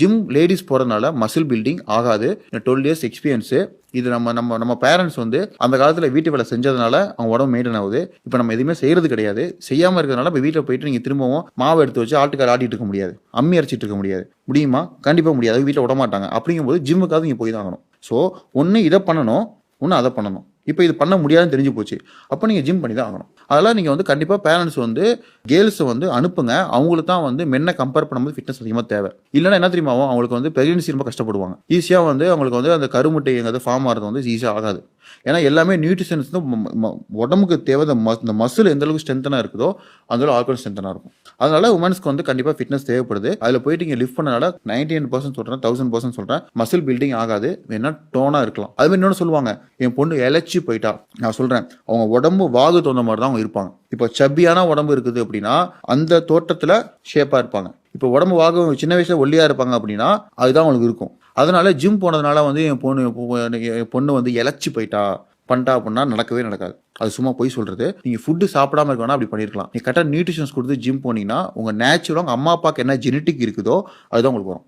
Gym ladies போகிறதுனால muscle building ஆகாது. 12 years experience. இது நம்ம நம்ம நம்ம பேரண்ட்ஸ் வந்து அந்த காலத்தில் வீட்டு வேலை செஞ்சதுனால அவங்க உடம்பு மெயின்டைன் ஆகுது. இப்போ நம்ம எதுவுமே செய்கிறது கிடையாது. செய்யாமல் இருக்கிறதுனால இப்போ வீட்டில் போயிட்டு நீங்கள் திரும்பவும் மாவு எடுத்து வச்சு ஆட்டுக்கால் ஆட்டிட்டு இருக்க முடியாது, அம்மி அரைச்சிட்டு இருக்க முடியாது. முடியுமா? கண்டிப்பாக முடியாது. வீட்டில் விட மாட்டாங்க. அப்படிங்கும்போது ஜிம்முக்காவது நீங்கள் போய் தான் ஆகணும். ஸோ ஒன்று இதை பண்ணணும், ஒன்று அதை பண்ணணும். இப்போ இது பண்ண முடியாதுன்னு தெரிஞ்சு போச்சு, அப்போ நீங்கள் ஜிம் பண்ணி தான் ஆகணும். அதெல்லாம் நீங்கள் வந்து கண்டிப்பாக பேரண்ட்ஸ் வந்து கேர்ள்ஸை வந்து அனுப்புங்க. அவங்களுக்கு தான் வந்து மென்னை கம்பேர் பண்ணும்போது ஃபிட்னஸ் அதிகமாக தேவை. இல்லைன்னா என்ன தெரியுமா ஆகும், அவங்களுக்கு வந்து பிரெக்னன்சி ரொம்ப கஷ்டப்படுவாங்க. ஈஸியாக வந்து அவங்களுக்கு வந்து அந்த கருமுட்டை எங்கிறது ஃபார்ம் ஆகிறது வந்து ஈஸியாக ஆகாது. ஏன்னா எல்லாமே நியூட்ரிஷன்ஸ் உடம்புக்கு தேவை. இந்த மசில் எந்த அளவுக்கு ஸ்ட்ரென்த்தனாக இருக்குதோ அந்த அளவு ஆர்கன் ஸ்ட்ரென்த்தனாக இருக்கும். அதனால உமன்ஸ்க்கு வந்து கண்டிப்பாக ஃபிட்னஸ் தேவைப்படுது. அதில் போயிட்டு நீங்கள் லிஃப்ட் பண்ணனால 99% சொல்கிறேன், 1000% சொல்கிறேன், மசில் பில்டிங் ஆகாது. வேணா டோனாக இருக்கலாம். அது மாதிரி இன்னொன்று சொல்லுவாங்க, என் பொண்ணு இழைச்சி போயிட்டா. நான் சொல்கிறேன், அவங்க உடம்பு வாகு தகுந்த மாதிரி தான் அவங்க இருப்பாங்க. இப்போ சப்பியான உடம்பு இருக்குது அப்படின்னா அந்த தோட்டத்தில் ஷேப்பாக இருப்பாங்க. இப்போ உடம்பு வாகு சின்ன வயசுல ஒல்லியாக இருப்பாங்க அப்படின்னா அதுதான் அவங்களுக்கு இருக்கும். அதனால ஜிம் போனதுனால வந்து என் பொண்ணு வந்து இழைச்சி போயிட்டா பண்ணிட்டா அப்படின்னா நடக்கவே நடக்காது. அது சும்மா போய் சொல்றது. நீங்கள் ஃபுட்டு சாப்பிடாம இருக்கணும் அப்படி பண்ணியிருக்கலாம். நீங்கள் கரெக்டாக நியூட்ரிஷன்ஸ் கொடுத்து ஜிம் போனீங்கன்னா உங்கள் நேச்சுரலாக உங்கள் அம்மா அப்பாவுக்கு என்ன ஜெனட்டிக் இருக்குதோ அதுதான் உங்களுக்கு வரும்.